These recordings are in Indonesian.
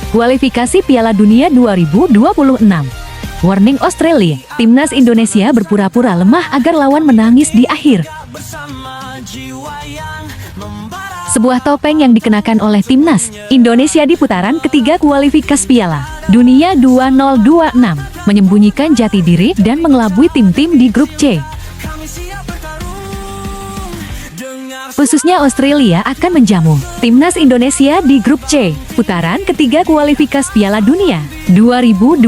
Kualifikasi Piala Dunia 2026. Warning Australia, timnas Indonesia berpura-pura lemah agar lawan menangis di akhir. Sebuah topeng yang dikenakan oleh timnas Indonesia di putaran ketiga kualifikasi Piala Dunia 2026 menyembunyikan jati diri dan mengelabui tim-tim di grup C. Khususnya Australia akan menjamu timnas Indonesia di grup C, putaran ketiga kualifikasi Piala Dunia 2026.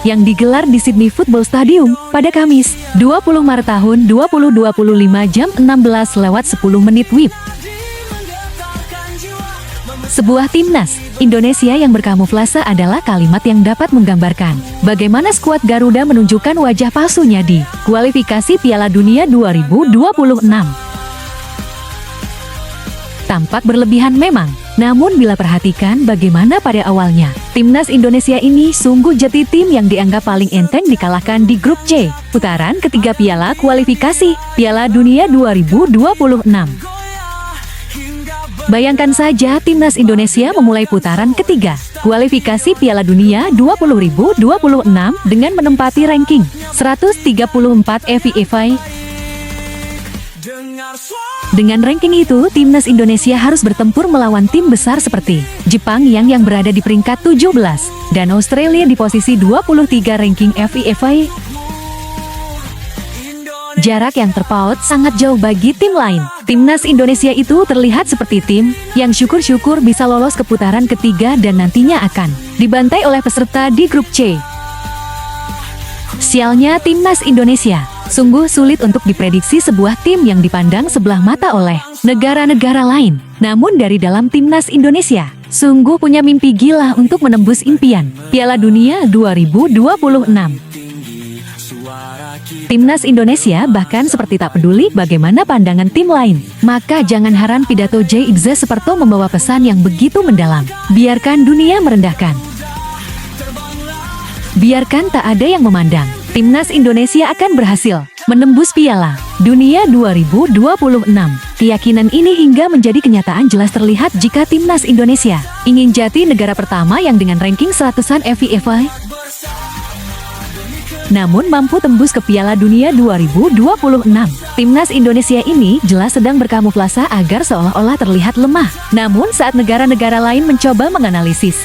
Yang digelar di Sydney Football Stadium pada Kamis, 20 Maret tahun 2025 jam 16:10 WIB. Sebuah timnas Indonesia yang berkamuflase adalah kalimat yang dapat menggambarkan bagaimana skuad Garuda menunjukkan wajah palsunya di kualifikasi Piala Dunia 2026. Tampak berlebihan memang, namun bila perhatikan bagaimana pada awalnya, timnas Indonesia ini sungguh jati tim yang dianggap paling enteng dikalahkan di grup C, putaran ketiga Piala kualifikasi Piala Dunia 2026. Bayangkan saja timnas Indonesia memulai putaran ketiga kualifikasi Piala Dunia 2026 dengan menempati ranking 134 FIFA. Dengan ranking itu, timnas Indonesia harus bertempur melawan tim besar seperti Jepang yang berada di peringkat 17 dan Australia di posisi 23 ranking FIFA. Jarak yang terpaut sangat jauh bagi tim lain. Timnas Indonesia itu terlihat seperti tim yang syukur-syukur bisa lolos ke putaran ketiga dan nantinya akan dibantai oleh peserta di grup C. Sialnya timnas Indonesia, sungguh sulit untuk diprediksi sebuah tim yang dipandang sebelah mata oleh negara-negara lain. Namun dari dalam timnas Indonesia, sungguh punya mimpi gila untuk menembus impian Piala Dunia 2026. Timnas Indonesia bahkan seperti tak peduli bagaimana pandangan tim lain. Maka jangan heran pidato J. Iza Suparto membawa pesan yang begitu mendalam. Biarkan dunia merendahkan. Biarkan tak ada yang memandang. Timnas Indonesia akan berhasil menembus Piala Dunia 2026. Keyakinan ini hingga menjadi kenyataan jelas terlihat jika timnas Indonesia ingin jadi negara pertama yang dengan ranking 100-an FIFA. Namun mampu tembus ke Piala Dunia 2026. Timnas Indonesia ini jelas sedang berkamuflase agar seolah-olah terlihat lemah. Namun saat negara-negara lain mencoba menganalisis,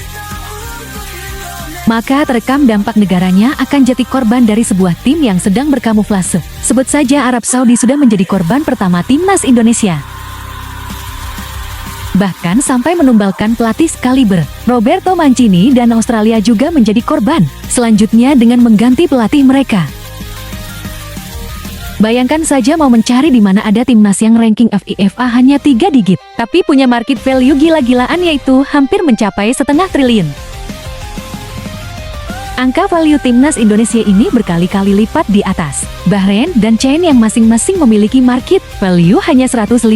maka terekam dampak negaranya akan jadi korban dari sebuah tim yang sedang berkamuflase. Sebut saja Arab Saudi sudah menjadi korban pertama timnas Indonesia. Bahkan sampai menumbalkan pelatih sekaliber Roberto Mancini dan Australia juga menjadi korban selanjutnya dengan mengganti pelatih mereka. Bayangkan saja mau mencari di mana ada timnas yang ranking FIFA hanya 3 digit, tapi punya market value gila-gilaan yaitu hampir mencapai 0,5 triliun. Angka value timnas Indonesia ini berkali-kali lipat di atas Bahrain dan China yang masing-masing memiliki market value hanya 158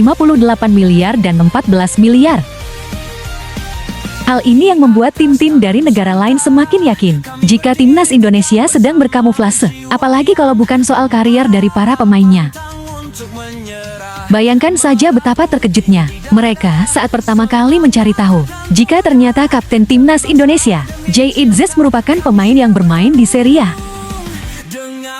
miliar dan 14 miliar. Hal ini yang membuat tim-tim dari negara lain semakin yakin jika timnas Indonesia sedang berkamuflase, apalagi kalau bukan soal karier dari para pemainnya. Bayangkan saja betapa terkejutnya mereka saat pertama kali mencari tahu jika ternyata kapten timnas Indonesia, J. Iza merupakan pemain yang bermain di Serie A.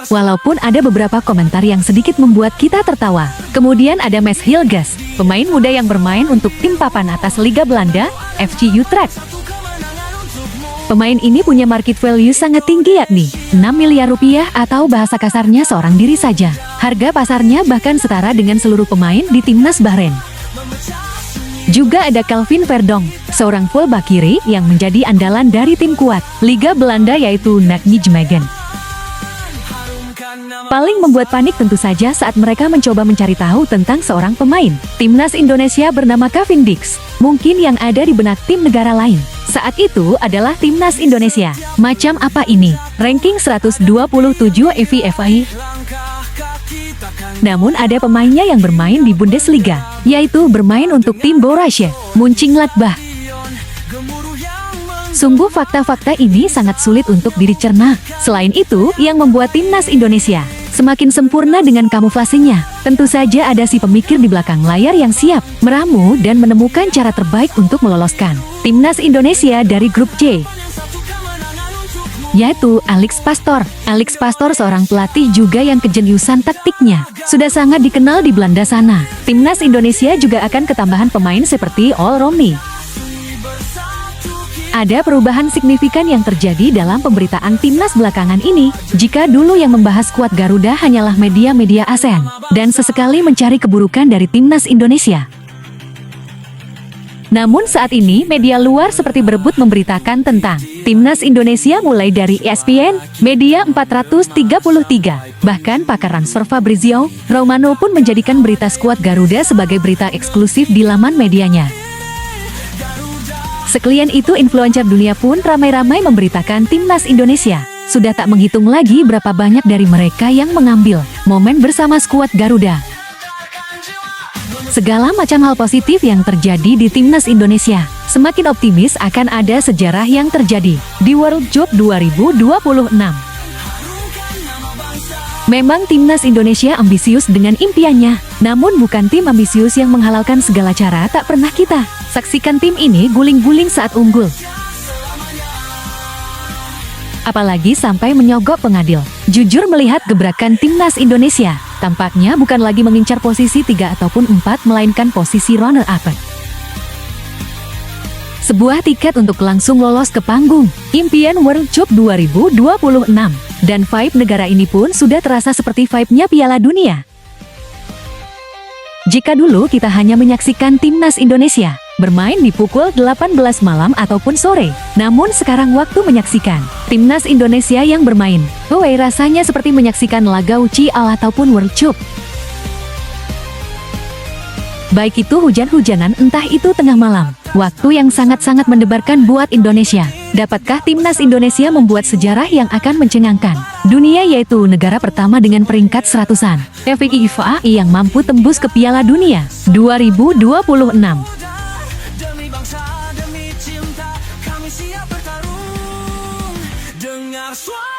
Walaupun ada beberapa komentar yang sedikit membuat kita tertawa. Kemudian ada Mas Hilgers, pemain muda yang bermain untuk tim papan atas Liga Belanda, FC Utrecht. Pemain ini punya market value sangat tinggi yakni 6 miliar rupiah atau bahasa kasarnya seorang diri saja. Harga pasarnya bahkan setara dengan seluruh pemain di timnas Bahrain. Juga ada Calvin Verdong, seorang fullback kiri yang menjadi andalan dari tim kuat Liga Belanda yaitu Nijmegen. Paling membuat panik tentu saja saat mereka mencoba mencari tahu tentang seorang pemain timnas Indonesia bernama Kevin Dix. Mungkin yang ada di benak tim negara lain saat itu adalah timnas Indonesia. Macam apa ini? Ranking 127 FIFA. Namun ada pemainnya yang bermain di Bundesliga, yaitu bermain untuk tim Borussia Mönchengladbach. Sungguh fakta-fakta ini sangat sulit untuk dicerna. Selain itu, yang membuat timnas Indonesia semakin sempurna dengan kamuflasenya Tentu saja ada si pemikir di belakang layar yang siap meramu dan menemukan cara terbaik untuk meloloskan timnas Indonesia dari grup C, yaitu Alex Pastoor. Alex Pastoor seorang pelatih juga yang kejeniusan taktiknya sudah sangat dikenal di Belanda sana. Timnas Indonesia juga akan ketambahan pemain seperti All Romney. Ada perubahan signifikan yang terjadi dalam pemberitaan timnas belakangan ini. Jika dulu yang membahas skuad Garuda hanyalah media-media ASEAN, dan sesekali mencari keburukan dari timnas Indonesia. Namun saat ini media luar seperti berebut memberitakan tentang timnas Indonesia mulai dari ESPN, Media 433, bahkan pakar transfer Fabrizio Romano pun menjadikan berita skuad Garuda sebagai berita eksklusif di laman medianya. Sekalian itu influencer dunia pun ramai-ramai memberitakan timnas Indonesia. Sudah tak menghitung lagi berapa banyak dari mereka yang mengambil momen bersama skuad Garuda. Segala macam hal positif yang terjadi di timnas Indonesia semakin optimis akan ada sejarah yang terjadi di World Cup 2026. Memang timnas Indonesia ambisius dengan impiannya, namun bukan tim ambisius yang menghalalkan segala cara tak pernah kita saksikan tim ini guling-guling saat unggul. Apalagi sampai menyogok pengadil. Jujur melihat gebrakan timnas Indonesia, tampaknya bukan lagi mengincar posisi 3 ataupun 4, melainkan posisi runner-up. Sebuah tiket untuk langsung lolos ke panggung impian World Cup 2026. Dan vibe negara ini pun sudah terasa seperti vibe-nya Piala Dunia. Jika dulu kita hanya menyaksikan timnas Indonesia bermain di pukul 18 malam ataupun sore, namun sekarang waktu menyaksikan timnas Indonesia yang bermain away rasanya seperti menyaksikan laga UCL ataupun World Cup. Baik itu hujan-hujanan, entah itu tengah malam, waktu yang sangat-sangat mendebarkan buat Indonesia. Dapatkah timnas Indonesia membuat sejarah yang akan mencengangkan dunia, yaitu negara pertama dengan peringkat 100-an FIFA yang mampu tembus ke Piala Dunia 2026? Demi bangsa, demi cinta, kami siap bertarung. Dengar suara